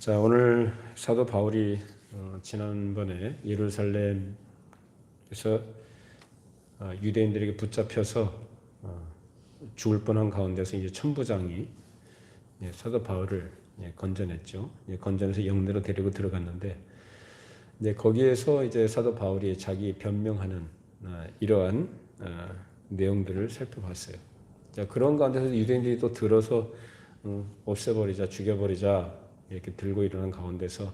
자, 오늘 사도 바울이 지난번에 예루살렘에서 유대인들에게 붙잡혀서 죽을 뻔한 가운데서 이제 천부장이 사도 바울을 건져냈죠. 건져내서 영내로 데리고 들어갔는데 이제 거기에서 이제 사도 바울이 자기 변명하는 이러한 내용들을 살펴봤어요. 자, 그런 가운데서 유대인들이 또 들어서 없애버리자, 죽여버리자 이렇게 들고 일어난 가운데서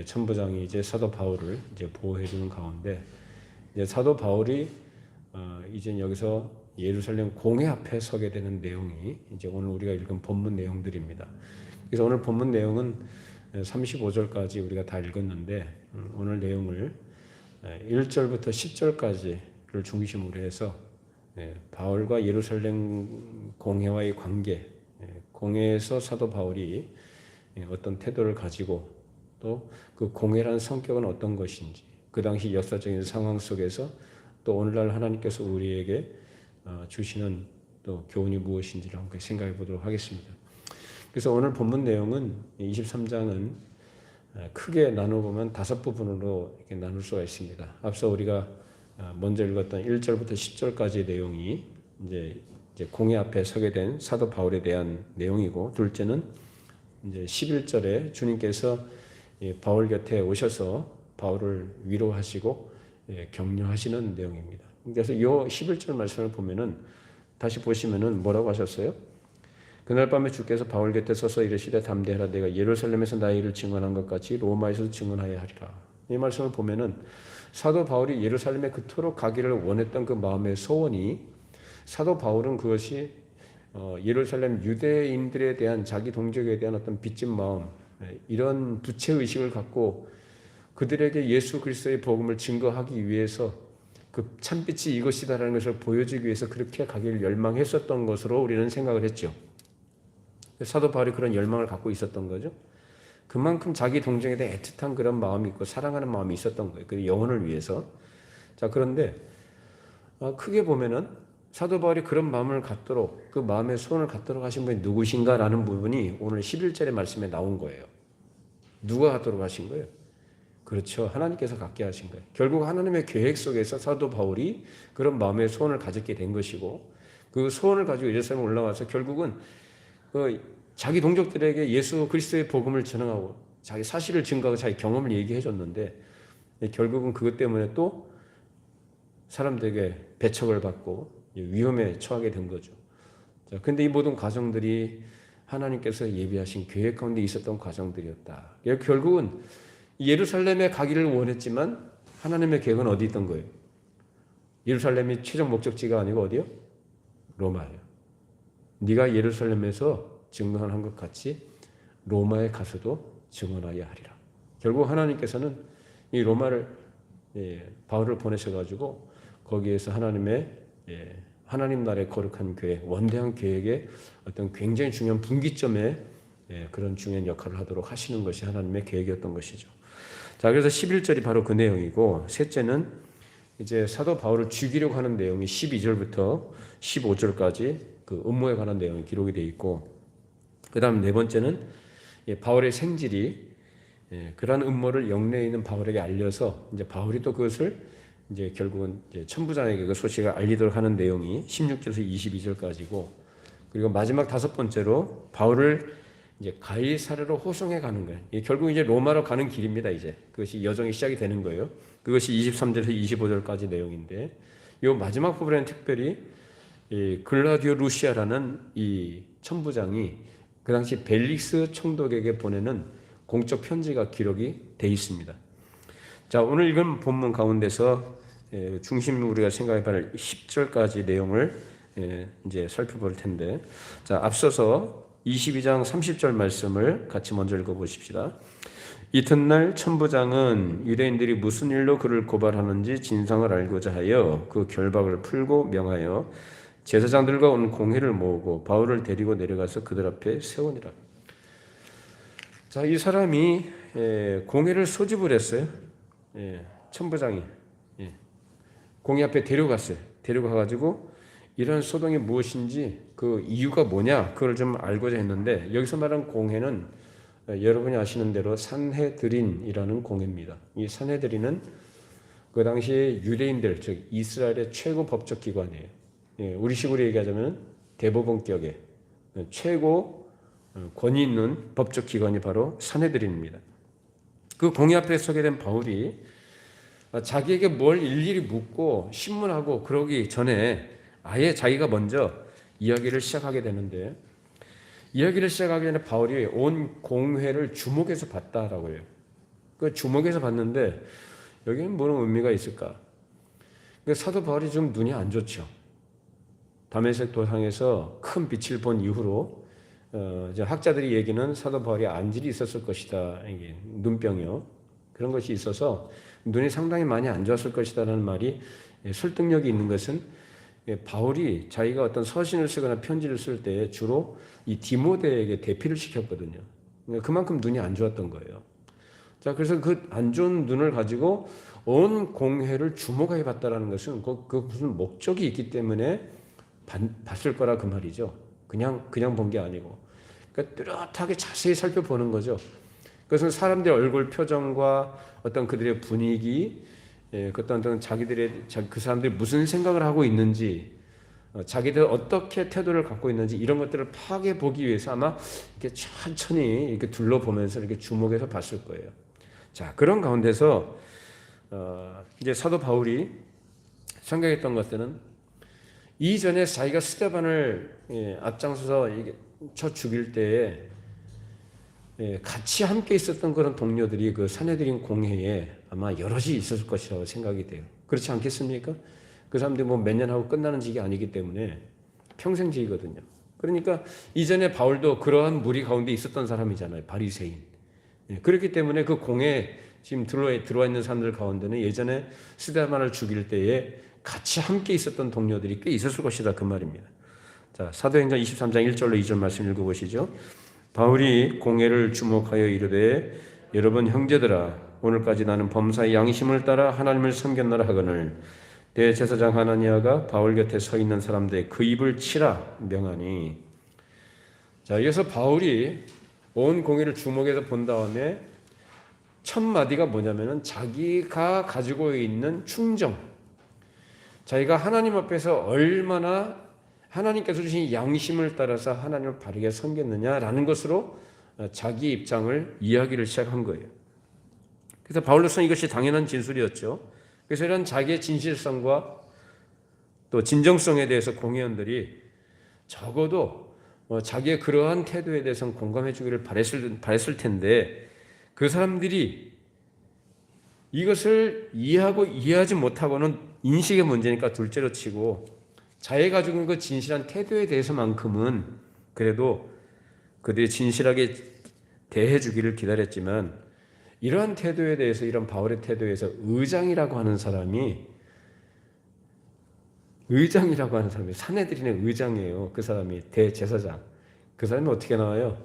천부장이 이제 사도 바울을 이제 보호해주는 가운데 이제 사도 바울이 이제 여기서 예루살렘 공회 앞에 서게 되는 내용이 이제 오늘 우리가 읽은 본문 내용들입니다. 그래서 오늘 본문 내용은 35절까지 우리가 다 읽었는데 오늘 내용을 1절부터 10절까지를 중심으로 해서 바울과 예루살렘 공회와의 관계, 공회에서 사도 바울이 어떤 태도를 가지고 또 그 공회라는 성격은 어떤 것인지, 그 당시 역사적인 상황 속에서 또 오늘날 하나님께서 우리에게 주시는 또 교훈이 무엇인지를 함께 생각해 보도록 하겠습니다. 그래서 오늘 본문 내용은 23장은 크게 나눠보면 5부분으로 이렇게 나눌 수가 있습니다. 앞서 우리가 먼저 읽었던 1절부터 10절까지의 내용이 이제 공회 앞에 서게 된 사도 바울에 대한 내용이고, 둘째는 이제 11절에 주님께서 바울 곁에 오셔서 바울을 위로하시고 격려하시는 내용입니다. 그래서 이 11절 말씀을 보면은 다시 보시면은 뭐라고 하셨어요? 그날 밤에 주께서 바울 곁에 서서 이르시되 담대하라, 내가 예루살렘에서 나의 일을 증언한 것 같이 로마에서도 증언하여야 하리라. 이 말씀을 보면은 사도 바울이 예루살렘에 그토록 가기를 원했던 그 마음의 소원이, 사도 바울은 그것이 예루살렘 유대인들에 대한 자기 동족에 대한 어떤 빚진 마음, 이런 부채의식을 갖고 그들에게 예수 그리스도의 복음을 증거하기 위해서 그 참빛이 이것이다라는 것을 보여주기 위해서 그렇게 가기를 열망했었던 것으로 우리는 생각을 했죠. 사도 바울이 그런 열망을 갖고 있었던 거죠. 그만큼 자기 동족에 대해 애틋한 그런 마음이 있고 사랑하는 마음이 있었던 거예요. 그 영혼을 위해서. 자, 그런데 크게 보면은 사도 바울이 그런 마음을 갖도록, 그 마음의 소원을 갖도록 하신 분이 누구신가라는 부분이 오늘 11절의 말씀에 나온 거예요. 누가 갖도록 하신 거예요? 그렇죠. 하나님께서 갖게 하신 거예요. 결국 하나님의 계획 속에서 사도 바울이 그런 마음의 소원을 가졌게 된 것이고, 그 소원을 가지고 예루살렘에 올라와서 결국은 자기 동족들에게 예수 그리스도의 복음을 전하고 자기 사실을 증거하고 자기 경험을 얘기해 줬는데, 결국은 그것 때문에 또 사람들에게 배척을 받고 위험에 처하게 된 거죠. 자, 근데 이 모든 과정들이 하나님께서 예비하신 계획 가운데 있었던 과정들이었다. 결국은 예루살렘에 가기를 원했지만 하나님의 계획은 어디 있던 거예요? 예루살렘이 최종 목적지가 아니고 어디요? 로마예요. 네가 예루살렘에서 증언한 것 같이 로마에 가서도 증언하여야 하리라. 결국 하나님께서는 이 로마를 바울을 보내셔가지고 거기에서 하나님 나라의 거룩한 계획, 원대한 계획의 어떤 굉장히 중요한 분기점에 그런 중요한 역할을 하도록 하시는 것이 하나님의 계획이었던 것이죠. 자, 그래서 11절이 바로 그 내용이고, 셋째는 이제 사도 바울을 죽이려고 하는 내용이 12절부터 15절까지 그 음모에 관한 내용이 기록이 되어 있고, 그 다음 네 번째는 바울의 생질이 그러한 음모를 영내에 있는 바울에게 알려서 이제 바울이 또 그것을 이제 결국은 이제 천부장에게 그 소식을 알리도록 하는 내용이 16절에서 22절까지고, 그리고 마지막 다섯 번째로 바울을 이제 가이사르로 호송해 가는 거예요. 결국 이제 로마로 가는 길입니다. 이제 그것이 여정이 시작이 되는 거예요. 그것이 23절에서 25절까지 내용인데, 이 마지막 부분에는 특별히 이 글라디오 루시아라는 이 천부장이 그 당시 벨릭스 총독에게 보내는 공적 편지가 기록이 돼 있습니다. 자, 오늘 읽은 본문 가운데서 중심으로 우리가 생각해볼 10절까지 내용을 이제 살펴볼 텐데, 자, 앞서서 22장 30절 말씀을 같이 먼저 읽어보십시다. 이튿날 천부장은 유대인들이 무슨 일로 그를 고발하는지 진상을 알고자 하여 그 결박을 풀고 명하여 제사장들과 온 공회를 모으고 바울을 데리고 내려가서 그들 앞에 세우니라. 자, 이 사람이 공회를 소집을 했어요. 천부장이 공회 앞에 데려갔어요. 데려가가지고 이런 소동이 무엇인지 그 이유가 뭐냐 그걸 좀 알고자 했는데, 여기서 말하는 공회는 여러분이 아시는 대로 산헤드린이라는 공회입니다. 이 산헤드린은 그 당시에 유대인들, 즉 이스라엘의 최고 법적 기관이에요. 우리식으로 얘기하자면 대법원격의 최고 권위 있는 법적 기관이 바로 산헤드린입니다. 그 공회 앞에 서게 된 바울이 자기에게 뭘 일일이 묻고 신문하고 그러기 전에 아예 자기가 먼저 이야기를 시작하게 되는데, 이야기를 시작하기 전에 바울이 온 공회를 주목해서 봤다라고 해요. 그 주목해서 봤는데 여기는 무슨 의미가 있을까? 사도 바울이 좀 눈이 안 좋죠. 다메섹 도상에서 큰 빛을 본 이후로 이제 학자들이 얘기는 사도 바울이 안질이 있었을 것이다. 이게 눈병이요. 그런 것이 있어서 눈이 상당히 많이 안 좋았을 것이다라는 말이 설득력이 있는 것은 바울이 자기가 어떤 서신을 쓰거나 편지를 쓸 때 주로 이 디모데에게 대피를 시켰거든요. 그만큼 눈이 안 좋았던 거예요. 자, 그래서 그 안 좋은 눈을 가지고 온 공회를 주목하게 봤다라는 것은 그 무슨 목적이 있기 때문에 봤을 거라 그 말이죠. 그냥 본 게 아니고. 그러니까 뚜렷하게 자세히 살펴보는 거죠. 그것은 사람들의 얼굴 표정과 어떤 그들의 분위기, 어떤 그 사람들이 무슨 생각을 하고 있는지, 자기들 어떻게 태도를 갖고 있는지 이런 것들을 파악해 보기 위해서 아마 이렇게 천천히 이렇게 둘러보면서 이렇게 주목해서 봤을 거예요. 자, 그런 가운데서 이제 사도 바울이 생각했던 것들은 이전에 자기가 스데반을 앞장서서 쳐 죽일 때에 같이 함께 있었던 그런 동료들이 그 산헤드린 공회에 아마 여럿이 있었을 것이라고 생각이 돼요. 그렇지 않겠습니까? 그 사람들이 뭐 몇 년 하고 끝나는 직이 아니기 때문에 평생직이거든요. 그러니까 이전에 바울도 그러한 무리 가운데 있었던 사람이잖아요. 바리새인. 그렇기 때문에 그 공회에 지금 들어와 있는 사람들 가운데는 예전에 스데반을 죽일 때에 같이 함께 있었던 동료들이 꽤 있었을 것이다 그 말입니다. 자, 사도행전 23장 1절로 2절 말씀 읽어보시죠. 바울이 공회를 주목하여 이르되 여러분 형제들아 오늘까지 나는 범사의 양심을 따라 하나님을 섬겼노라 하거늘 대제사장 하나니아가 바울 곁에 서 있는 사람들의 그 입을 치라 명하니. 자, 여기서 바울이 온 공회를 주목해서 본 다음에 첫 마디가 뭐냐면은 자기가 가지고 있는 충정, 자기가 하나님 앞에서 얼마나 하나님께서 주신 양심을 따라서 하나님을 바르게 섬겼느냐라는 것으로 자기 입장을 이야기를 시작한 거예요. 그래서 바울로서는 이것이 당연한 진술이었죠. 그래서 이런 자기의 진실성과 또 진정성에 대해서 공회원들이 적어도 자기의 그러한 태도에 대해서는 공감해 주기를 바랬을 텐데 그 사람들이 이것을 이해하고 이해하지 못하고는 인식의 문제니까 둘째로 치고 자기가 가지고 있는 그 진실한 태도에 대해서만큼은 그래도 그들이 진실하게 대해 주기를 기다렸지만 이러한 태도에 대해서 이런 바울의 태도에서 의장이라고 하는 사람이 산헤드린의 의장이에요. 그 사람이 대제사장. 그 사람이 어떻게 나와요?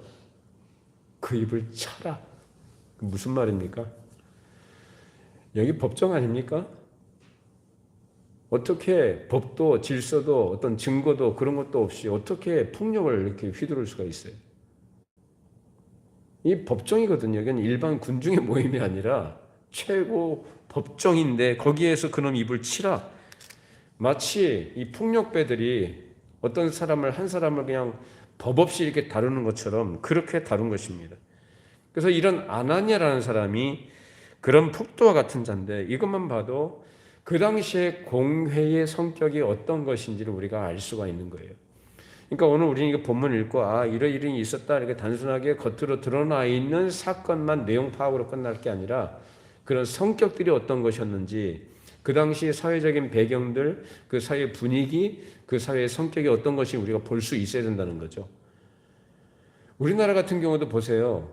그 입을 쳐라. 무슨 말입니까? 여기 법정 아닙니까? 어떻게 법도 질서도 어떤 증거도 그런 것도 없이 어떻게 폭력을 이렇게 휘두를 수가 있어요? 이 법정이거든요. 이건 일반 군중의 모임이 아니라 최고 법정인데 거기에서 그놈 입을 치라. 마치 이 폭력배들이 어떤 사람을 한 사람을 그냥 법 없이 이렇게 다루는 것처럼 그렇게 다룬 것입니다. 그래서 이런 아나니아라는 사람이 그런 폭도와 같은 자인데 이것만 봐도 그 당시에 공회의 성격이 어떤 것인지를 우리가 알 수가 있는 거예요. 그러니까 오늘 우리는 이거 본문 읽고 이런 일이 있었다 이렇게 단순하게 겉으로 드러나 있는 사건만 내용 파악으로 끝날 게 아니라 그런 성격들이 어떤 것이었는지 그 당시 사회적인 배경들, 그 사회 분위기, 그 사회의 성격이 어떤 것이 우리가 볼 수 있어야 된다는 거죠. 우리나라 같은 경우도 보세요.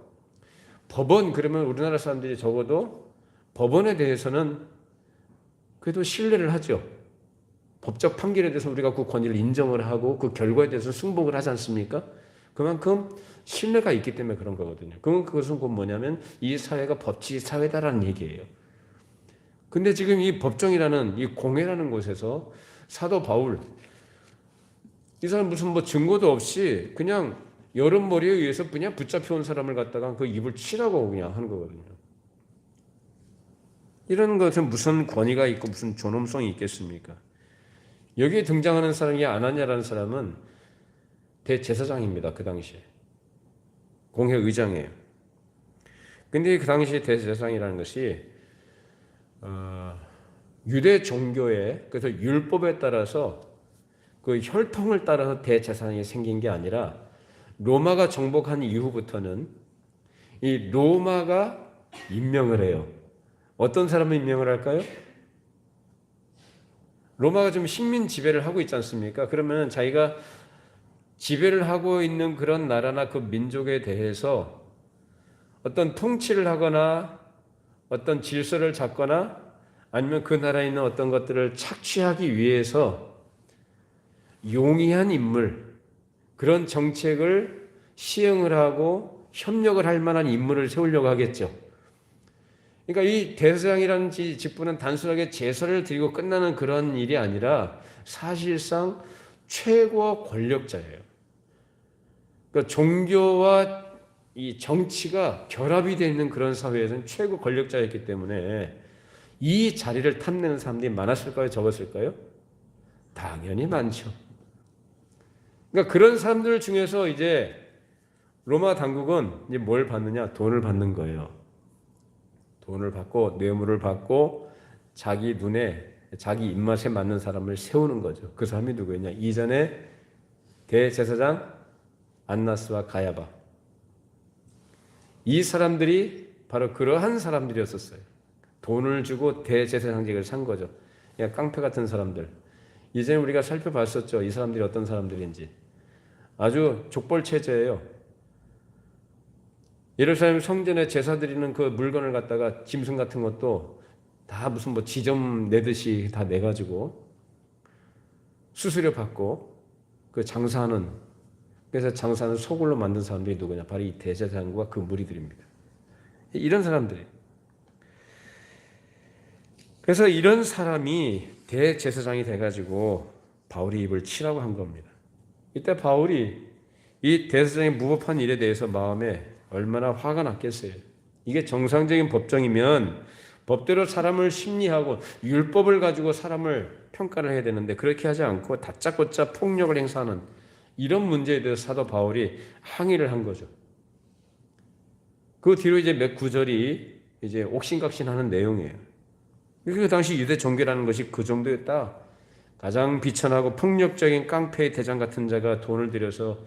법원 그러면 우리나라 사람들이 적어도 법원에 대해서는 그래도 신뢰를 하죠. 법적 판결에 대해서 우리가 그 권위를 인정을 하고 그 결과에 대해서 승복을 하지 않습니까? 그만큼 신뢰가 있기 때문에 그런 거거든요. 그것은 곧 뭐냐면 이 사회가 법치 사회다라는 얘기예요. 근데 지금 이 법정이라는 이 공회라는 곳에서 사도 바울 이 사람 무슨 뭐 증거도 없이 그냥 여름머리에 의해서 그냥 붙잡혀온 사람을 갖다가 그 입을 치라고 그냥 하는 거거든요. 이런 것은 무슨 권위가 있고 무슨 존엄성이 있겠습니까? 여기에 등장하는 사람이 아나니아라는 사람은 대제사장입니다. 그 당시에. 공회의장이에요. 근데 그 당시 대제사장이라는 것이 유대 종교에, 그래서 율법에 따라서 그 혈통을 따라서 대제사장이 생긴 게 아니라 로마가 정복한 이후부터는 이 로마가 임명을 해요. 어떤 사람을 임명을 할까요? 로마가 좀 식민 지배를 하고 있지 않습니까? 그러면 자기가 지배를 하고 있는 그런 나라나 그 민족에 대해서 어떤 통치를 하거나 어떤 질서를 잡거나 아니면 그 나라에 있는 어떤 것들을 착취하기 위해서 용이한 인물, 그런 정책을 시행을 하고 협력을 할 만한 인물을 세우려고 하겠죠. 그러니까 이 대제사장이라는 직분은 단순하게 제사를 드리고 끝나는 그런 일이 아니라 사실상 최고 권력자예요. 그러니까 종교와 이 정치가 결합이 되어 있는 그런 사회에서는 최고 권력자였기 때문에 이 자리를 탐내는 사람들이 많았을까요? 적었을까요? 당연히 많죠. 그러니까 그런 사람들 중에서 이제 로마 당국은 이제 뭘 받느냐? 돈을 받는 거예요. 돈을 받고 뇌물을 받고 자기 눈에 자기 입맛에 맞는 사람을 세우는 거죠. 그 사람이 누구였냐? 이전에 대제사장 안나스와 가야바. 이 사람들이 바로 그러한 사람들이었었어요. 돈을 주고 대제사장직을 산 거죠. 그냥 깡패 같은 사람들. 이전에 우리가 살펴봤었죠. 이 사람들이 어떤 사람들인지. 아주 족벌 체제예요. 예루살렘 성전에 제사 드리는 그 물건을 갖다가 짐승 같은 것도 다 무슨 뭐 지점 내듯이 다 내가지고 수수료 받고 그 장사하는, 그래서 장사하는 소굴로 만든 사람들이 누구냐? 바로 이 대제사장과 그 무리들입니다. 이런 사람들이. 그래서 이런 사람이 대제사장이 돼가지고 바울이 입을 치라고 한 겁니다. 이때 바울이 이 대제사장의 무법한 일에 대해서 마음에 얼마나 화가 났겠어요. 이게 정상적인 법정이면 법대로 사람을 심리하고 율법을 가지고 사람을 평가를 해야 되는데 그렇게 하지 않고 다짜고짜 폭력을 행사하는 이런 문제에 대해서 사도 바울이 항의를 한 거죠. 그 뒤로 이제 몇 구절이 이제 옥신각신하는 내용이에요. 그 당시 유대 종교라는 것이 그 정도였다. 가장 비천하고 폭력적인 깡패의 대장 같은 자가 돈을 들여서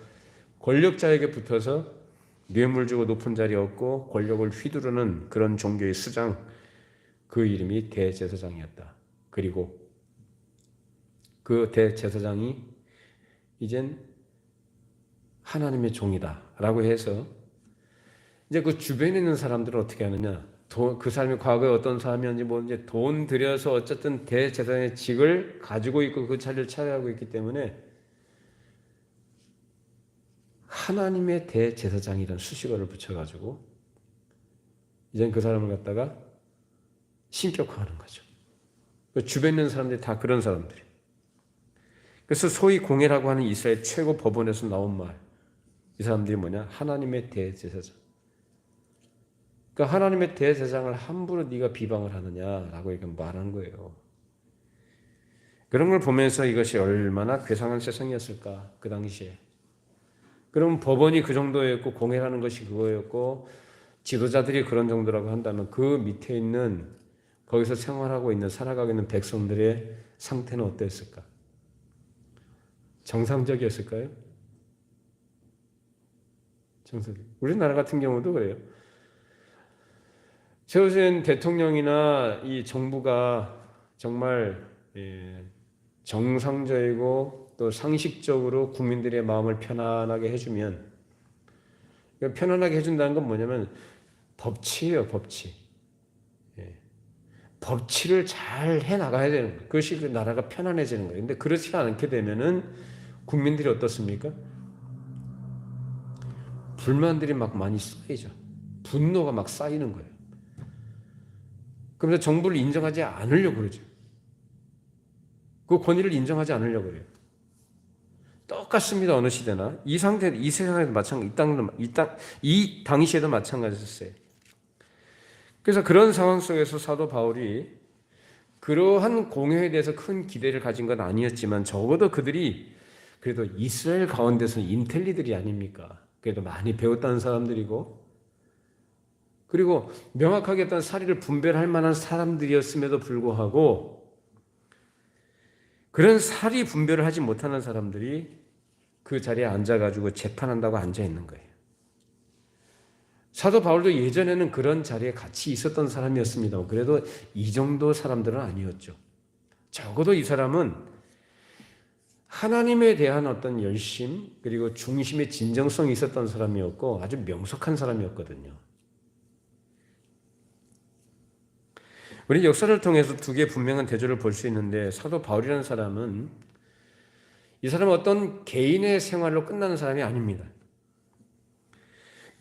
권력자에게 붙어서 뇌물 주고 높은 자리 얻고 권력을 휘두르는 그런 종교의 수장, 그 이름이 대제사장이었다. 그리고 그 대제사장이 이젠 하나님의 종이다라고 해서 이제 그 주변에 있는 사람들은 어떻게 하느냐? 그 사람이 과거에 어떤 사람이었는지 뭐 이제 돈 들여서 어쨌든 대제사장의 직을 가지고 있고 그 자리를 차지하고 있기 때문에 하나님의 대제사장이라는 수식어를 붙여가지고 이젠 그 사람을 갖다가 신격화하는 거죠. 주변에 있는 사람들이 다 그런 사람들이에요. 그래서 소위 공회라고 하는 이스라엘 최고 법원에서 나온 말, 이 사람들이 뭐냐? 하나님의 대제사장. 그러니까 하나님의 대제사장을 함부로 네가 비방을 하느냐라고 이렇게 말하는 거예요. 그런 걸 보면서 이것이 얼마나 괴상한 세상이었을까 그 당시에. 그럼 법원이 그 정도였고 공회라는 것이 그거였고 지도자들이 그런 정도라고 한다면 그 밑에 있는 거기서 생활하고 있는 살아가고 있는 백성들의 상태는 어땠을까? 정상적이었을까요? 정상적. 우리나라 같은 경우도 그래요. 세우신 대통령이나 이 정부가 정말 정상적이고 또 상식적으로 국민들의 마음을 편안하게 해주면, 편안하게 해준다는 건 뭐냐면 법치예요, 법치. 법치를 잘 해나가야 되는 거예요. 그것이 그 나라가 편안해지는 거예요. 근데 그렇지 않게 되면은 국민들이 어떻습니까? 불만들이 막 많이 쌓이죠. 분노가 막 쌓이는 거예요. 그러면서 정부를 인정하지 않으려고 그러죠. 그 권위를 인정하지 않으려고 그래요. 똑같습니다. 어느 시대나 이 상태, 이 세상에도 이 당시에도 마찬가지였어요. 그래서 그런 상황 속에서 사도 바울이 그러한 공회에 대해서 큰 기대를 가진 건 아니었지만 적어도 그들이 그래도 이스라엘 가운데서는 인텔리들이 아닙니까? 그래도 많이 배웠다는 사람들이고 그리고 명확하게 어떤 사리를 분별할 만한 사람들이었음에도 불구하고 그런 사리 분별을 하지 못하는 사람들이 그 자리에 앉아가지고 재판한다고 앉아있는 거예요. 사도 바울도 예전에는 그런 자리에 같이 있었던 사람이었습니다. 그래도 이 정도 사람들은 아니었죠. 적어도 이 사람은 하나님에 대한 어떤 열심 그리고 중심의 진정성이 있었던 사람이었고 아주 명석한 사람이었거든요. 우리 역사를 통해서 두 개의 분명한 대조를 볼 수 있는데 사도 바울이라는 사람은 이 사람은 어떤 개인의 생활로 끝나는 사람이 아닙니다.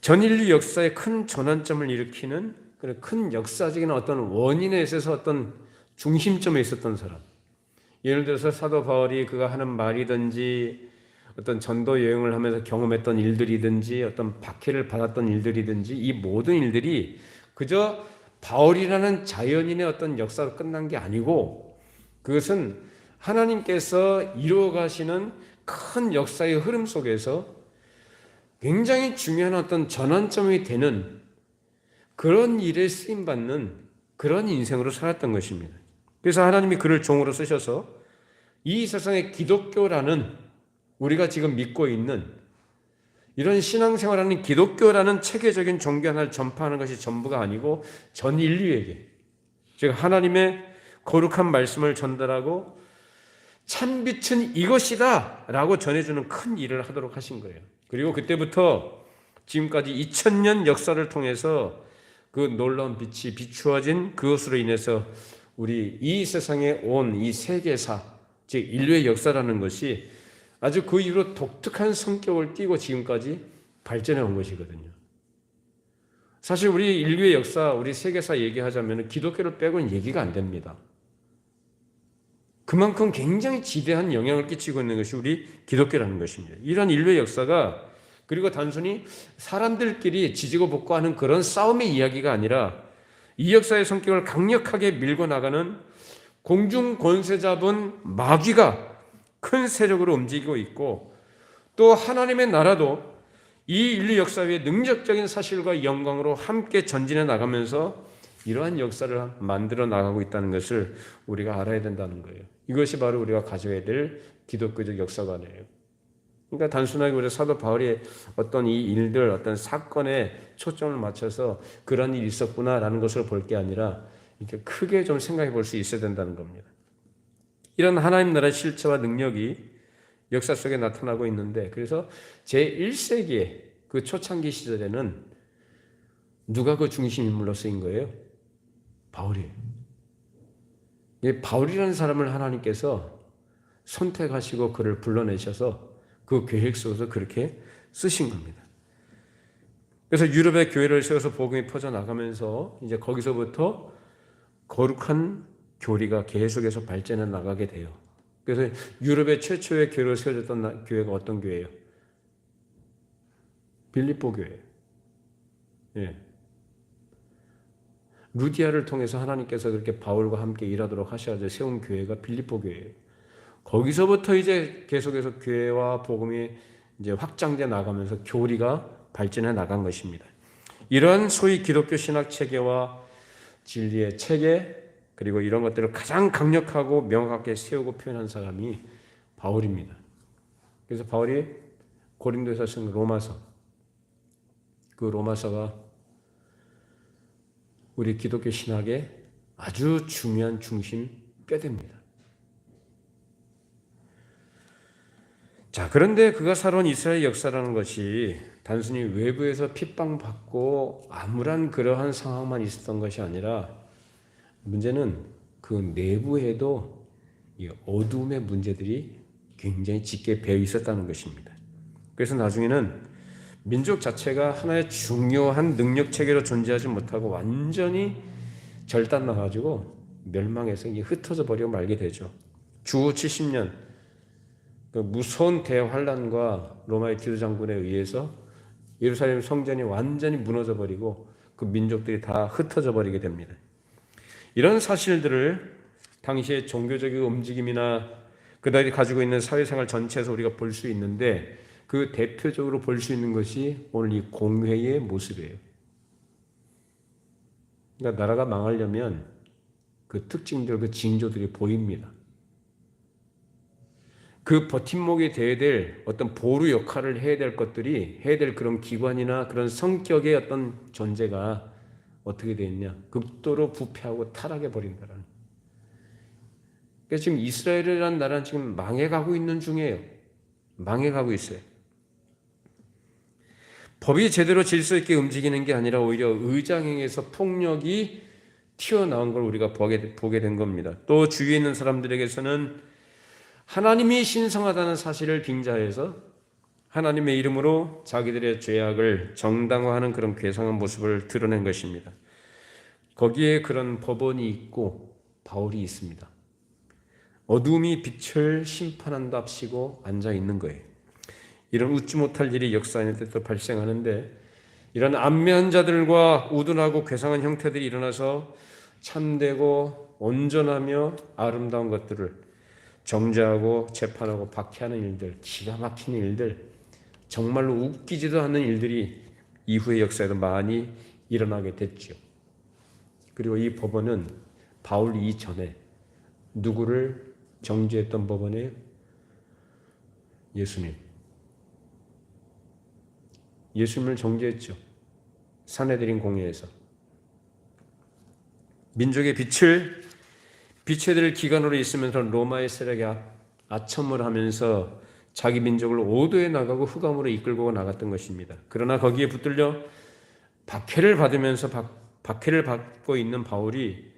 전인류 역사의 큰 전환점을 일으키는 큰 역사적인 어떤 원인에 있어서 어떤 중심점에 있었던 사람. 예를 들어서 사도 바울이 그가 하는 말이든지 어떤 전도 여행을 하면서 경험했던 일들이든지 어떤 박해를 받았던 일들이든지 이 모든 일들이 그저 바울이라는 자연인의 어떤 역사로 끝난 게 아니고 그것은 하나님께서 이루어 가시는 큰 역사의 흐름 속에서 굉장히 중요한 어떤 전환점이 되는 그런 일에 쓰임받는 그런 인생으로 살았던 것입니다. 그래서 하나님이 그를 종으로 쓰셔서 이 세상의 기독교라는 우리가 지금 믿고 있는 이런 신앙생활하는 기독교라는 체계적인 종교 하나를 전파하는 것이 전부가 아니고 전 인류에게 즉 하나님의 거룩한 말씀을 전달하고 참빛은 이것이다 라고 전해주는 큰 일을 하도록 하신 거예요. 그리고 그때부터 지금까지 2000년 역사를 통해서 그 놀라운 빛이 비추어진 그것으로 인해서 우리 이 세상에 온 이 세계사, 즉 인류의 역사라는 것이 아주 그 이후로 독특한 성격을 띠고 지금까지 발전해 온 것이거든요. 사실 우리 인류의 역사, 우리 세계사 얘기하자면 기독교를 빼고는 얘기가 안 됩니다. 그만큼 굉장히 지대한 영향을 끼치고 있는 것이 우리 기독교라는 것입니다. 이런 인류의 역사가 그리고 단순히 사람들끼리 지지고 볶고하는 그런 싸움의 이야기가 아니라 이 역사의 성격을 강력하게 밀고 나가는 공중 권세 잡은 마귀가 큰 세력으로 움직이고 있고 또 하나님의 나라도 이 인류 역사 위에 능력적인 사실과 영광으로 함께 전진해 나가면서 이러한 역사를 만들어 나가고 있다는 것을 우리가 알아야 된다는 거예요. 이것이 바로 우리가 가져야 될 기독교적 역사관이에요. 그러니까 단순하게 우리 사도 바울이 어떤 이 일들, 어떤 사건에 초점을 맞춰서 그런 일이 있었구나라는 것을 볼 게 아니라 이렇게 크게 좀 생각해 볼 수 있어야 된다는 겁니다. 이런 하나님 나라의 실체와 능력이 역사 속에 나타나고 있는데 그래서 제1세기의 그 초창기 시절에는 누가 그 중심 인물로 쓰인 거예요? 바울이에요. 이 바울이라는 사람을 하나님께서 선택하시고 그를 불러내셔서 그 계획 속에서 그렇게 쓰신 겁니다. 그래서 유럽의 교회를 세워서 복음이 퍼져나가면서 이제 거기서부터 거룩한 교리가 계속해서 발전해 나가게 돼요. 그래서 유럽의 최초의 교회를 세워졌던 교회가 어떤 교회예요? 빌립보 교회예요. 예. 루디아를 통해서 하나님께서 그렇게 바울과 함께 일하도록 하셔서 세운 교회가 빌립보 교회예요. 거기서부터 이제 계속해서 교회와 복음이 이제 확장돼 나가면서 교리가 발전해 나간 것입니다. 이런 소위 기독교 신학 체계와 진리의 체계 그리고 이런 것들을 가장 강력하고 명확하게 세우고 표현한 사람이 바울입니다. 그래서 바울이 고린도에서 쓴 로마서, 그 로마서가 우리 기독교 신학의 아주 중요한 중심 뼈대입니다. 자, 그런데 그가 살아온 이스라엘 역사라는 것이 단순히 외부에서 핍박받고 암울한 그러한 상황만 있었던 것이 아니라 문제는 그 내부에도 이 어두움의 문제들이 굉장히 짙게 배어 있었다는 것입니다. 그래서 나중에는 민족 자체가 하나의 중요한 능력 체계로 존재하지 못하고 완전히 절단나가지고 멸망해서 흩어져 버리고 말게 되죠. 주후 70년 그 무서운 대환란과 로마의 지도장군에 의해서 예루살렘 성전이 완전히 무너져 버리고 그 민족들이 다 흩어져 버리게 됩니다. 이런 사실들을 당시의 종교적인 움직임이나 그들이 가지고 있는 사회생활 전체에서 우리가 볼 수 있는데, 그 대표적으로 볼 수 있는 것이 오늘 이 공회의 모습이에요. 그러니까 나라가 망하려면 그 특징들, 그 징조들이 보입니다. 그 버팀목이 돼야 될 어떤 보루 역할을 해야 될 것들이, 해야 될 그런 기관이나 그런 성격의 어떤 존재가 어떻게 되어 있냐? 극도로 부패하고 타락해 버린다라는. 그러니까 지금 이스라엘이라는 나라는 지금 망해가고 있는 중이에요. 망해가고 있어요. 법이 제대로 질서 있게 움직이는 게 아니라 오히려 의장행에서 폭력이 튀어나온 걸 우리가 보게 된 겁니다. 또 주위에 있는 사람들에게서는 하나님이 신성하다는 사실을 빙자해서 하나님의 이름으로 자기들의 죄악을 정당화하는 그런 괴상한 모습을 드러낸 것입니다. 거기에 그런 법원이 있고 바울이 있습니다. 어둠이 빛을 심판한답시고 앉아 있는 거예요. 이런 웃지 못할 일이 역사 안에 또 발생하는데, 이런 안매한 자들과 우둔하고 괴상한 형태들이 일어나서 참되고 온전하며 아름다운 것들을 정죄하고 재판하고 박해하는 일들, 기가 막히는 일들, 정말로 웃기지도 않는 일들이 이후의 역사에도 많이 일어나게 됐죠. 그리고 이 법원은 바울 이전에 누구를 정죄했던 법원이에요? 예수님을 정죄했죠. 산헤드린 공회에서. 민족의 빛을 빛에 들 기관으로 있으면서 로마의 세력에 아첨을 하면서 자기 민족을 오도에 나가고 흑암으로 이끌고 나갔던 것입니다. 그러나 거기에 붙들려 박해를 받으면서 박해를 받고 있는 바울이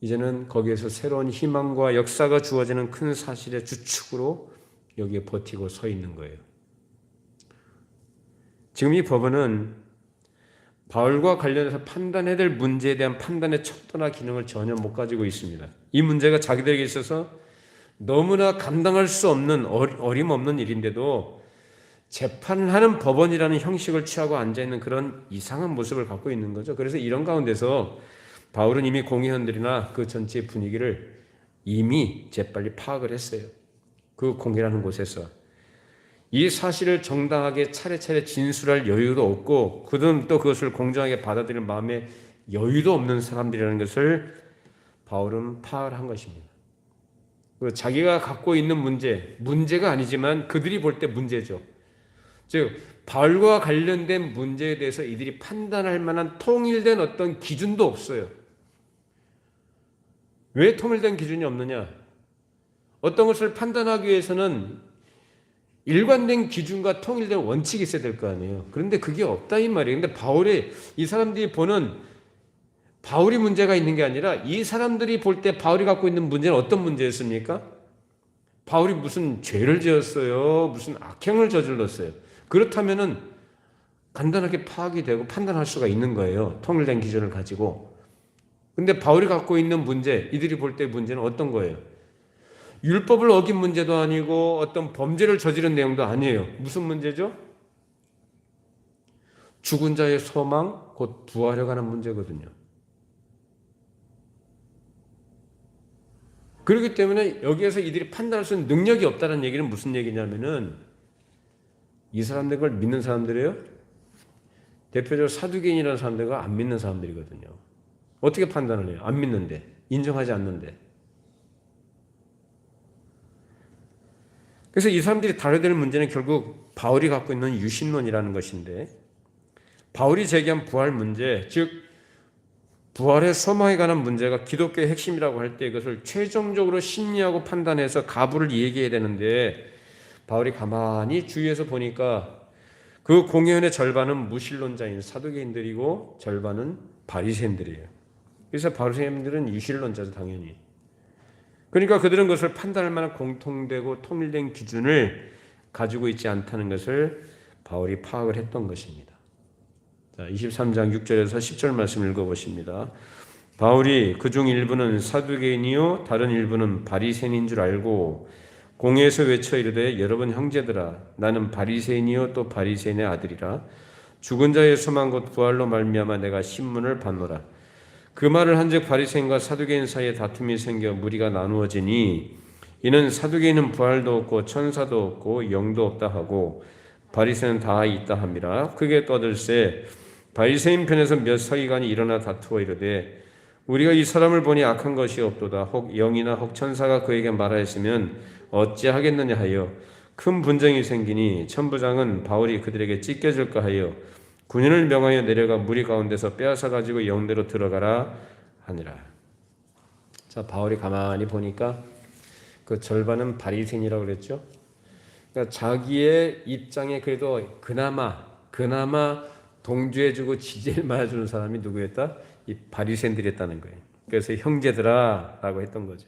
이제는 거기에서 새로운 희망과 역사가 주어지는 큰 사실의 주축으로 여기에 버티고 서 있는 거예요. 지금 이 법원은 바울과 관련해서 판단해야 될 문제에 대한 판단의 척도나 기능을 전혀 못 가지고 있습니다. 이 문제가 자기들에게 있어서 너무나 감당할 수 없는 어림없는 일인데도 재판을 하는 법원이라는 형식을 취하고 앉아있는 그런 이상한 모습을 갖고 있는 거죠. 그래서 이런 가운데서 바울은 이미 공회원들이나 그 전체의 분위기를 이미 재빨리 파악을 했어요. 그 공회라는 곳에서 이 사실을 정당하게 차례차례 진술할 여유도 없고, 그들은 또 그것을 공정하게 받아들일 마음에 여유도 없는 사람들이라는 것을 바울은 파악을 한 것입니다. 자기가 갖고 있는 문제가 아니지만 그들이 볼 때 문제죠. 즉 바울과 관련된 문제에 대해서 이들이 판단할 만한 통일된 어떤 기준도 없어요. 왜 통일된 기준이 없느냐? 어떤 것을 판단하기 위해서는 일관된 기준과 통일된 원칙이 있어야 될 거 아니에요. 그런데 그게 없다 이 말이에요. 근데 이 사람들이 보는 바울이 문제가 있는 게 아니라 이 사람들이 볼 때 바울이 갖고 있는 문제는 어떤 문제였습니까? 바울이 무슨 죄를 지었어요? 무슨 악행을 저질렀어요? 그렇다면은 간단하게 파악이 되고 판단할 수가 있는 거예요. 통일된 기준을 가지고. 근데 바울이 갖고 있는 문제, 이들이 볼 때 문제는 어떤 거예요? 율법을 어긴 문제도 아니고 어떤 범죄를 저지른 내용도 아니에요. 무슨 문제죠? 죽은 자의 소망, 곧 부활에 관한 문제거든요. 그렇기 때문에 여기에서 이들이 판단할 수 있는 능력이 없다는 얘기는 무슨 얘기냐면은, 이 사람들 걸 믿는 사람들이에요. 대표적으로 사두개인이라는 사람들과 안 믿는 사람들이거든요. 어떻게 판단을 해요? 안 믿는데, 인정하지 않는데. 그래서 이 사람들이 다뤄야 될 문제는 결국 바울이 갖고 있는 유신론이라는 것인데, 바울이 제기한 부활 문제, 즉 부활의 소망에 관한 문제가 기독교의 핵심이라고 할 때 이것을 최종적으로 심리하고 판단해서 가부를 얘기해야 되는데, 바울이 가만히 주위에서 보니까 그 공회원의 절반은 무신론자인 사두개인들이고 절반은 바리새인들이에요. 그래서 바리새인들은 유신론자죠, 당연히. 그러니까 그들은 그것을 판단할 만한 공통되고 통일된 기준을 가지고 있지 않다는 것을 바울이 파악을 했던 것입니다. 자, 23장 6절에서 10절 말씀 읽어보십니다. 바울이 그중 일부는 사두개인이요 다른 일부는 바리새인인 줄 알고 공회에서 외쳐 이르되 여러분 형제들아 나는 바리새인이요 또 바리새인의 아들이라 죽은 자의 소망 곧 부활로 말미암아 내가 신문을 받노라. 그 말을 한즉 바리새인과 사두개인 사이에 다툼이 생겨 무리가 나누어지니 이는 사두개인은 부활도 없고 천사도 없고 영도 없다 하고 바리새인은 다 있다 함이라. 크게 떠들세 바리새인 편에서 몇 서기관이 일어나 다투어 이르되 우리가 이 사람을 보니 악한 것이 없도다. 혹 영이나 혹 천사가 그에게 말하였으면 어찌하겠느냐 하여 큰 분쟁이 생기니 천부장은 바울이 그들에게 찢겨질까 하여 군인을 명하여 내려가 무리 가운데서 빼앗아 가지고 영내로 들어가라 하니라. 자, 바울이 가만히 보니까 그 절반은 바리새인이라고 그랬죠. 그러니까 자기의 입장에 그래도 그나마 동조해주고 지지를 말아주는 사람이 누구였다? 이 바리새인들이었다는 거예요. 그래서 형제들아라고 했던 거죠.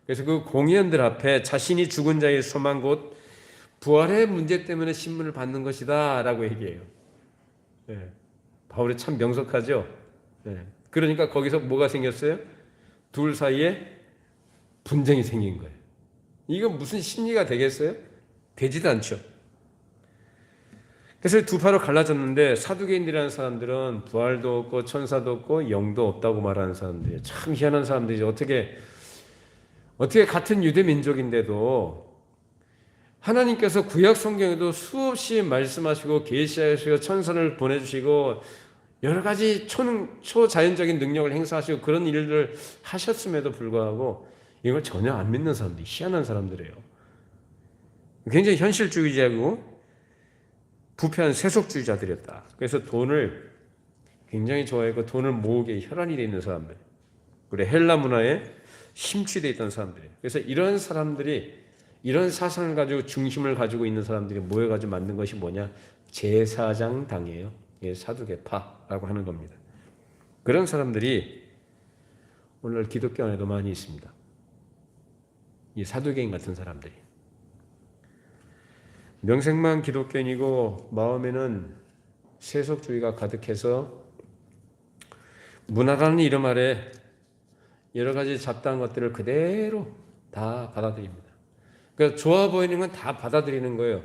그래서 그 공의원들 앞에 자신이 죽은 자의 소망 곧 부활의 문제 때문에 신문을 받는 것이다라고 얘기해요. 네. 바울이 참 명석하죠. 네. 그러니까 거기서 뭐가 생겼어요? 둘 사이에 분쟁이 생긴 거예요. 이건 무슨 심리가 되겠어요? 되지도 않죠. 그래서 두 파로 갈라졌는데 사두개인이라는 사람들은 부활도 없고 천사도 없고 영도 없다고 말하는 사람들이에요. 참 희한한 사람들이죠. 어떻게 같은 유대 민족인데도 하나님께서 구약 성경에도 수없이 말씀하시고 계시하시고 천사를 보내주시고 여러 가지 초자연적인 능력을 행사하시고 그런 일을 하셨음에도 불구하고 이걸 전혀 안 믿는 사람들이 희한한 사람들이에요. 굉장히 현실주의자고 부패한 세속주의자들이었다. 그래서 돈을 굉장히 좋아했고 돈을 모으기에 혈안이 되어 있는 사람들. 그리고 헬라 문화에 심취되어 있던 사람들이에요. 그래서 이런 사람들이 이런 사상을 가지고 중심을 가지고 있는 사람들이 모여가지고 만든 것이 뭐냐? 제사장당이에요. 사두개파라고 하는 겁니다. 그런 사람들이 오늘 기독교 안에도 많이 있습니다. 이 사두개인 같은 사람들이. 명색만 기독교인이고 마음에는 세속주의가 가득해서 문화라는 이름 아래 여러 가지 잡다한 것들을 그대로 다 받아들입니다. 그러니까 좋아 보이는 건 다 받아들이는 거예요.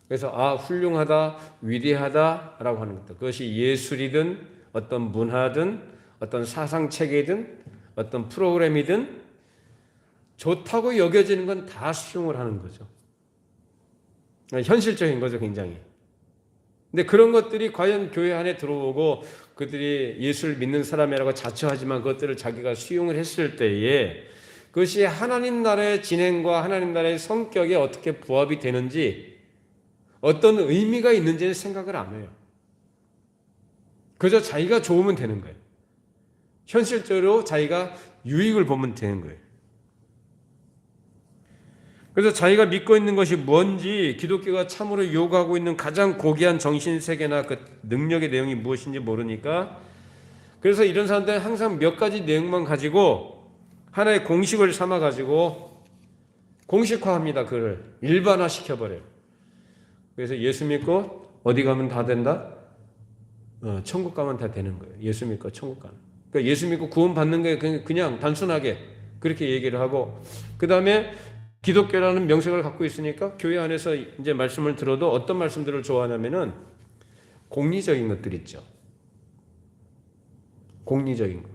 그래서 훌륭하다, 위대하다라고 하는 것들. 그것이 예술이든 어떤 문화든 어떤 사상체계든 어떤 프로그램이든 좋다고 여겨지는 건 다 수용을 하는 거죠. 현실적인 거죠, 굉장히. 근데 그런 것들이 과연 교회 안에 들어오고 그들이 예수를 믿는 사람이라고 자처하지만 그것들을 자기가 수용을 했을 때에 그것이 하나님 나라의 진행과 하나님 나라의 성격에 어떻게 부합이 되는지 어떤 의미가 있는지는 생각을 안 해요. 그저 자기가 좋으면 되는 거예요. 현실적으로 자기가 유익을 보면 되는 거예요. 그래서 자기가 믿고 있는 것이 뭔지 기독교가 참으로 요구하고 있는 가장 고귀한 정신세계나 그 능력의 내용이 무엇인지 모르니까 그래서 이런 사람들은 항상 몇 가지 내용만 가지고 하나의 공식을 삼아가지고 공식화합니다. 그를 일반화시켜버려요. 그래서 예수 믿고 어디 가면 다 된다? 천국 가면 다 되는 거예요. 예수 믿고 천국 가는. 그러니까 예수 믿고 구원 받는 게 그냥 단순하게 그렇게 얘기를 하고 그 다음에 기독교라는 명색을 갖고 있으니까 교회 안에서 이제 말씀을 들어도 어떤 말씀들을 좋아하냐면은 공리적인 것들 있죠. 공리적인 거.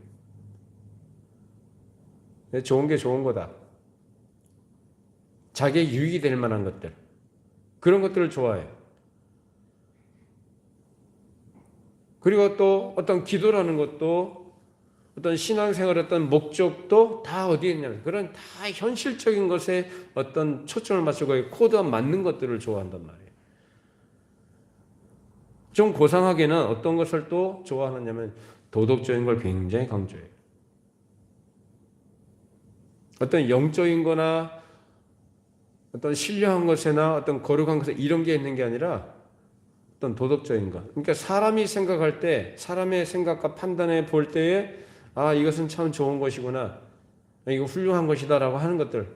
좋은 게 좋은 거다. 자기의 유익이 될 만한 것들. 그런 것들을 좋아해요. 그리고 또 어떤 기도라는 것도 어떤 신앙생활의 어떤 목적도 다 어디에 있냐면 그런 다 현실적인 것에 어떤 초점을 맞추고 코드와 맞는 것들을 좋아한단 말이에요. 좀 고상하게는 어떤 것을 또 좋아하느냐면 도덕적인 걸 굉장히 강조해요. 어떤 영적인 거나 어떤 신령한 것이나 어떤 거룩한 것에 이런 게 있는 게 아니라 어떤 도덕적인 것. 그러니까 사람이 생각할 때 사람의 생각과 판단에 볼 때에 이것은 참 좋은 것이구나. 이거 훌륭한 것이다라고 하는 것들.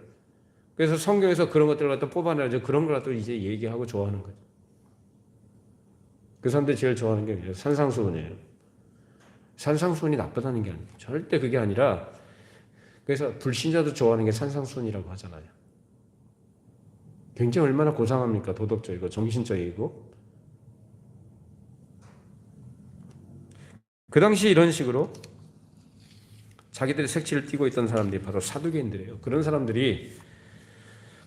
그래서 성경에서 그런 것들을 갖다 뽑아내서 그런 걸 갖다 이제 얘기하고 좋아하는 거죠. 그 사람들이 제일 좋아하는 게 산상수훈이에요. 산상수훈이 나쁘다는 게 아니에요. 절대 그게 아니라 그래서 불신자도 좋아하는 게 산상수훈이라고 하잖아요. 굉장히 얼마나 고상합니까? 도덕적이고 정신적이고. 그 당시 이런 식으로 자기들의 색칠을 띠고 있던 사람들이 바로 사두개인들이에요. 그런 사람들이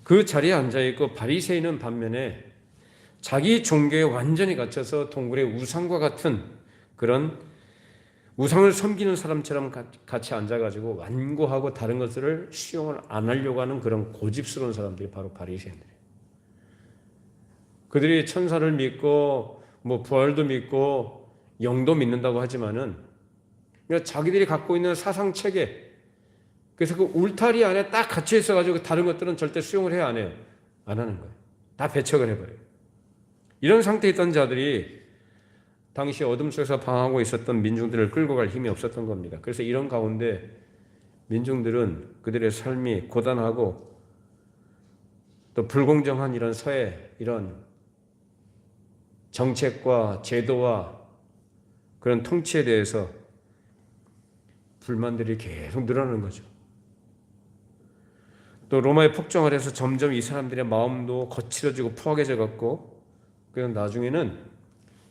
그 자리에 앉아있고, 바리새인은 반면에 자기 종교에 완전히 갇혀서 동굴의 우상과 같은 그런 우상을 섬기는 사람처럼 같이 앉아가지고 완고하고 다른 것들을 수용을 안 하려고 하는 그런 고집스러운 사람들이 바로 바리새인들이에요. 그들이 천사를 믿고 뭐 부활도 믿고 영도 믿는다고 하지만은 그러니까 자기들이 갖고 있는 사상 체계, 그래서 그 울타리 안에 딱 갇혀 있어가지고 다른 것들은 절대 수용을 해야 안 해요. 안 하는 거예요. 다 배척을 해버려요. 이런 상태에 있던 자들이 당시 어둠 속에서 방황하고 있었던 민중들을 끌고 갈 힘이 없었던 겁니다. 그래서 이런 가운데 민중들은 그들의 삶이 고단하고 또 불공정한 이런 사회, 이런 정책과 제도와 그런 통치에 대해서 불만들이 계속 늘어나는 거죠. 또 로마의 폭정을 해서 점점 이 사람들의 마음도 거칠어지고 포악해져 갖고, 그래서 나중에는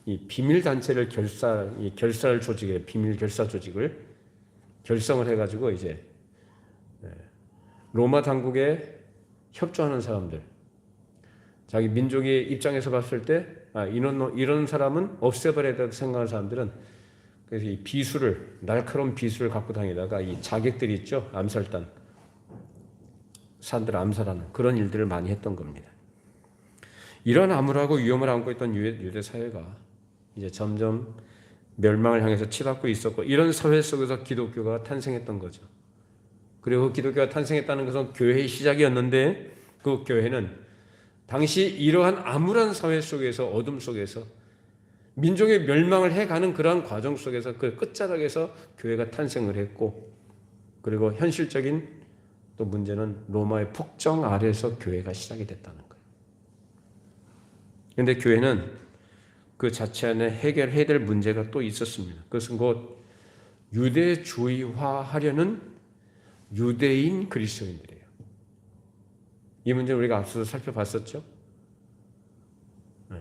이 비밀 단체를 결사 조직에 비밀 결사 조직을 결성을 해가지고 이제 로마 당국에 협조하는 사람들, 자기 민족의 입장에서 봤을 때 이런 사람은 없애버려야 된다고 생각하는 사람들은 그래서 이 비수를, 날카로운 비수를 갖고 다니다가 이 자객들이 있죠, 암살단, 사람들을 암살하는 그런 일들을 많이 했던 겁니다. 이런 암울하고 위험을 안고 있던 유대 사회가 이제 점점 멸망을 향해서 치닫고 있었고, 이런 사회 속에서 기독교가 탄생했던 거죠. 그리고 기독교가 탄생했다는 것은 교회의 시작이었는데, 그 교회는 당시 이러한 암울한 사회 속에서, 어둠 속에서 민족의 멸망을 해가는 그러한 과정 속에서 그 끝자락에서 교회가 탄생을 했고, 그리고 현실적인 또 문제는 로마의 폭정 아래에서 교회가 시작이 됐다는 거예요. 그런데 교회는 그 자체 안에 해결해야 될 문제가 또 있었습니다. 그것은 곧 유대주의화하려는 유대인 그리스도인들이에요. 이 문제는 우리가 앞서서 살펴봤었죠.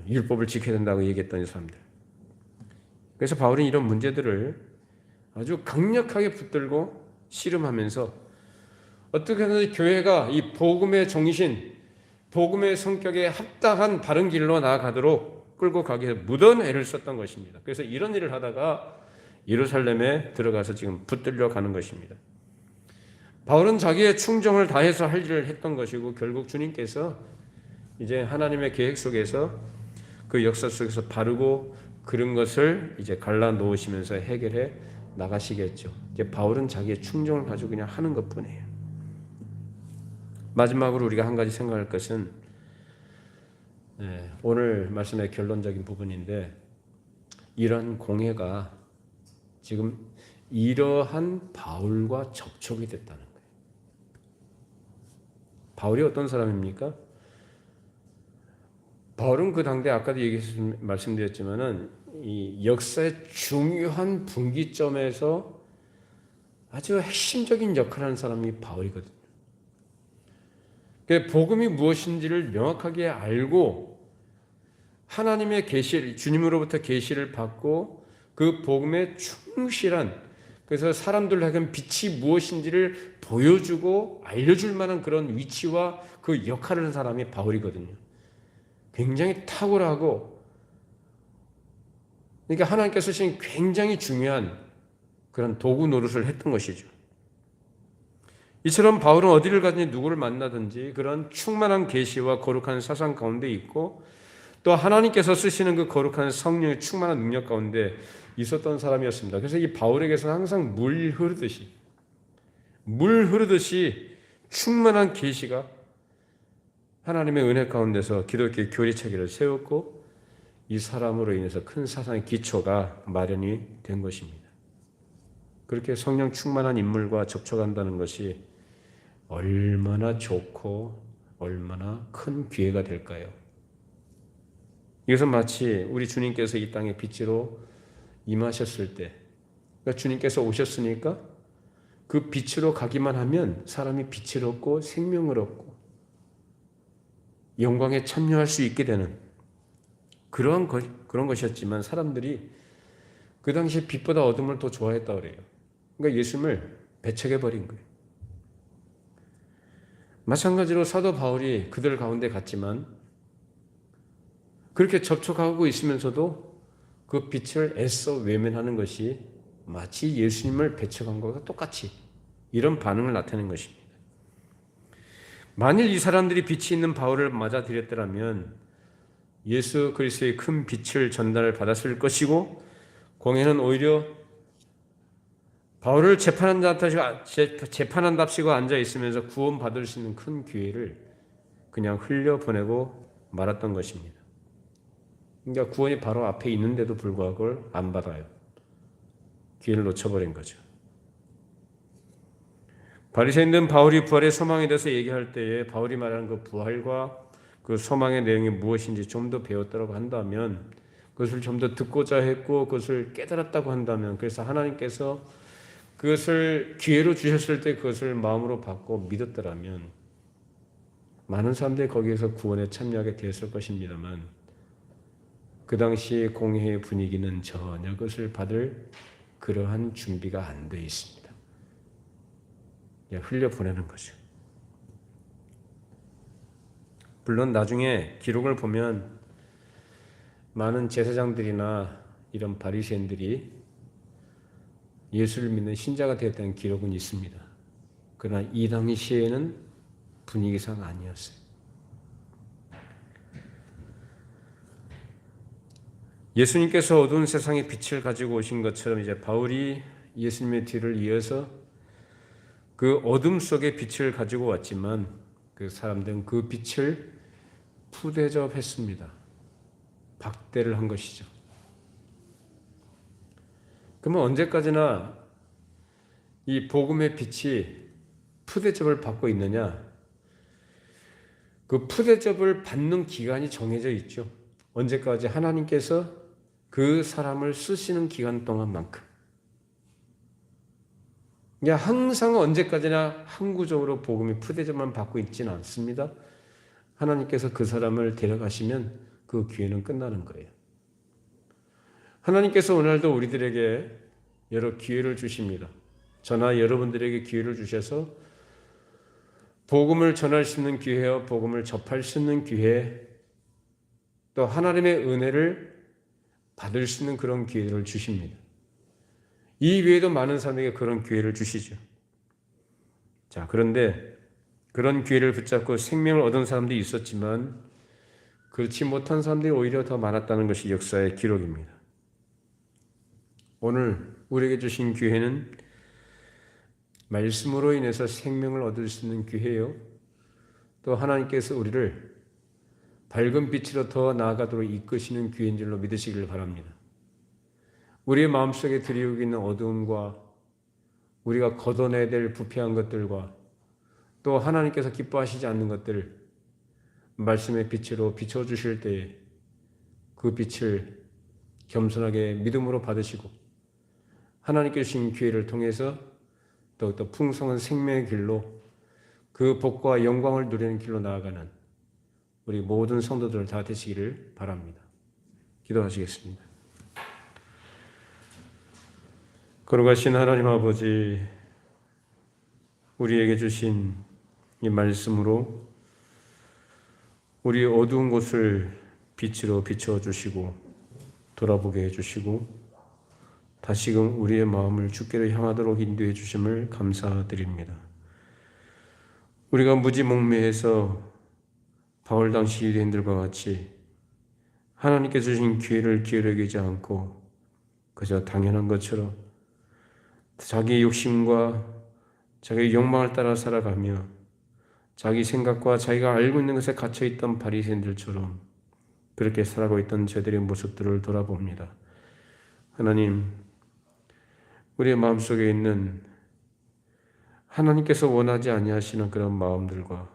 율법을 지켜야 된다고 얘기했던 이 사람들. 그래서 바울은 이런 문제들을 아주 강력하게 붙들고 씨름하면서 어떻게 하든지 교회가 이 복음의 정신, 복음의 성격에 합당한 바른 길로 나아가도록 끌고 가기 위해서 무던 애를 썼던 것입니다. 그래서 이런 일을 하다가 예루살렘에 들어가서 지금 붙들려 가는 것입니다. 바울은 자기의 충정을 다해서 할 일을 했던 것이고, 결국 주님께서 이제 하나님의 계획 속에서 그 역사 속에서 바르고 그런 것을 이제 갈라 놓으시면서 해결해 나가시겠죠. 이제 바울은 자기의 충정을 가지고 그냥 하는 것뿐이에요. 마지막으로 우리가 한 가지 생각할 것은 오늘 말씀의 결론적인 부분인데, 이런 공회가 지금 이러한 바울과 접촉이 됐다는 거예요. 바울이 어떤 사람입니까? 바울은 그 당대 아까도 말씀드렸지만은 이 역사의 중요한 분기점에서 아주 핵심적인 역할을 하는 사람이 바울이거든요. 복음이 무엇인지를 명확하게 알고 하나님의 계시를, 주님으로부터 계시를 받고 그 복음에 충실한, 그래서 사람들에게 빛이 무엇인지를 보여주고 알려줄 만한 그런 위치와 그 역할을 하는 사람이 바울이거든요. 굉장히 탁월하고, 그러니까 하나님께서 쓰신 굉장히 중요한 그런 도구 노릇을 했던 것이죠. 이처럼 바울은 어디를 가든지 누구를 만나든지 그런 충만한 계시와 거룩한 사상 가운데 있고, 또 하나님께서 쓰시는 그 거룩한 성령의 충만한 능력 가운데 있었던 사람이었습니다. 그래서 이 바울에게서는 항상 물 흐르듯이 충만한 계시가 하나님의 은혜 가운데서 기독교의 교리 체계를 세웠고, 이 사람으로 인해서 큰 사상의 기초가 마련이 된 것입니다. 그렇게 성령 충만한 인물과 접촉한다는 것이 얼마나 좋고 얼마나 큰 기회가 될까요? 이것은 마치 우리 주님께서 이 땅에 빛으로 임하셨을 때, 그러니까 주님께서 오셨으니까 그 빛으로 가기만 하면 사람이 빛을 얻고 생명을 얻고, 영광에 참여할 수 있게 되는 그런 것이었지만 사람들이 그 당시에 빛보다 어둠을 더 좋아했다 그래요. 그러니까 예수님을 배척해 버린 거예요. 마찬가지로 사도 바울이 그들 가운데 갔지만 그렇게 접촉하고 있으면서도 그 빛을 애써 외면하는 것이 마치 예수님을 배척한 것과 똑같이 이런 반응을 나타내는 것입니다. 만일 이 사람들이 빛이 있는 바울을 맞아들였더라면 예수 그리스도의 큰 빛을 전달을 받았을 것이고 공회는 오히려 바울을 재판한답시고 앉아 있으면서 구원받을 수 있는 큰 기회를 그냥 흘려보내고 말았던 것입니다. 그러니까 구원이 바로 앞에 있는데도 불구하고 그걸 안 받아요. 기회를 놓쳐버린 거죠. 바리새인들은 바울이 부활의 소망에 대해서 얘기할 때에 바울이 말하는 그 부활과 그 소망의 내용이 무엇인지 좀 더 배웠다고 한다면 그것을 좀 더 듣고자 했고 그것을 깨달았다고 한다면 그래서 하나님께서 그것을 기회로 주셨을 때 그것을 마음으로 받고 믿었더라면 많은 사람들이 거기에서 구원에 참여하게 되었을 것입니다만 그 당시 공회의 분위기는 전혀 그것을 받을 그러한 준비가 안 돼 있습니다. 그냥 흘려보내는 거죠. 물론 나중에 기록을 보면 많은 제사장들이나 이런 바리새인들이 예수를 믿는 신자가 되었다는 기록은 있습니다. 그러나 이 당시에는 분위기상 아니었어요. 예수님께서 어두운 세상의 빛을 가지고 오신 것처럼 이제 바울이 예수님의 뒤를 이어서 그 어둠 속에 빛을 가지고 왔지만 그 사람들은 그 빛을 푸대접했습니다. 박대를 한 것이죠. 그러면 언제까지나 이 복음의 빛이 푸대접을 받고 있느냐? 그 푸대접을 받는 기간이 정해져 있죠. 언제까지 하나님께서 그 사람을 쓰시는 기간 동안만큼. 그냥 항상 언제까지나 항구적으로 복음이 푸대접만 받고 있지는 않습니다. 하나님께서 그 사람을 데려가시면 그 기회는 끝나는 거예요. 하나님께서 오늘도 우리들에게 여러 기회를 주십니다. 저나 여러분들에게 기회를 주셔서 복음을 전할 수 있는 기회와 복음을 접할 수 있는 기회, 또 하나님의 은혜를 받을 수 있는 그런 기회를 주십니다. 이 외에도 많은 사람에게 그런 기회를 주시죠. 자, 그런데 그런 기회를 붙잡고 생명을 얻은 사람들이 있었지만 그렇지 못한 사람들이 오히려 더 많았다는 것이 역사의 기록입니다. 오늘 우리에게 주신 기회는 말씀으로 인해서 생명을 얻을 수 있는 기회요. 또 하나님께서 우리를 밝은 빛으로 더 나아가도록 이끄시는 기회인 줄로 믿으시길 바랍니다. 우리의 마음속에 들이우고 있는 어두움과 우리가 걷어내야 될 부패한 것들과 또 하나님께서 기뻐하시지 않는 것들 말씀의 빛으로 비춰주실 때에 그 빛을 겸손하게 믿음으로 받으시고 하나님께 주신 기회를 통해서 더욱더 풍성한 생명의 길로 그 복과 영광을 누리는 길로 나아가는 우리 모든 성도들 다 되시기를 바랍니다. 기도하시겠습니다. 거룩하신 하나님 아버지, 우리에게 주신 이 말씀으로 우리 어두운 곳을 빛으로 비춰주시고 돌아보게 해주시고 다시금 우리의 마음을 주께로 향하도록 인도해 주심을 감사드립니다. 우리가 무지몽매해서 바울 당시 유대인들과 같이 하나님께 주신 기회를 기울이지 않고 그저 당연한 것처럼 자기 욕심과 자기 욕망을 따라 살아가며 자기 생각과 자기가 알고 있는 것에 갇혀있던 바리새인들처럼 그렇게 살아가고 있던 저들의 모습들을 돌아봅니다. 하나님, 우리의 마음속에 있는 하나님께서 원하지 아니하시는 그런 마음들과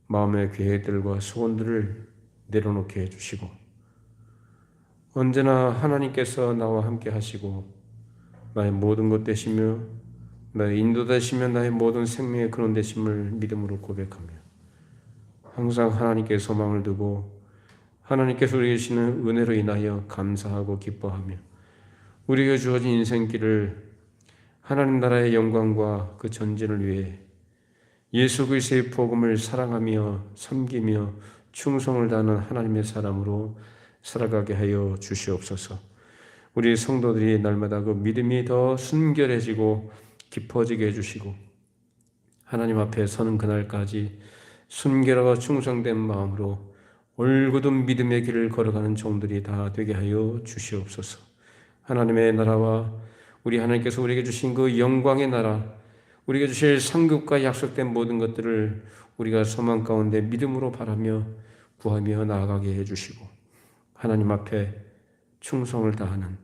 마음의 계획들과 소원들을 내려놓게 해주시고 언제나 하나님께서 나와 함께 하시고 나의 모든 것 되시며 나의 인도 되시며 나의 모든 생명의 근원 되심을 믿음으로 고백하며 항상 하나님께 소망을 두고 하나님께서 우리에게 주시는 은혜로 인하여 감사하고 기뻐하며 우리에게 주어진 인생길을 하나님 나라의 영광과 그 전진을 위해 예수 그리스도의 복음을 사랑하며 섬기며 충성을 다하는 하나님의 사람으로 살아가게 하여 주시옵소서. 우리 성도들이 날마다 그 믿음이 더 순결해지고 깊어지게 해주시고 하나님 앞에 서는 그날까지 순결하고 충성된 마음으로 올곧은 믿음의 길을 걸어가는 종들이 다 되게 하여 주시옵소서. 하나님의 나라와 우리 하나님께서 우리에게 주신 그 영광의 나라, 우리에게 주실 상급과 약속된 모든 것들을 우리가 소망 가운데 믿음으로 바라며 구하며 나아가게 해주시고 하나님 앞에 충성을 다하는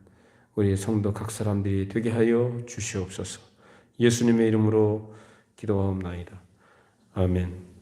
우리 성도 각 사람들이 되게 하여 주시옵소서. 예수님의 이름으로 기도하옵나이다. 아멘.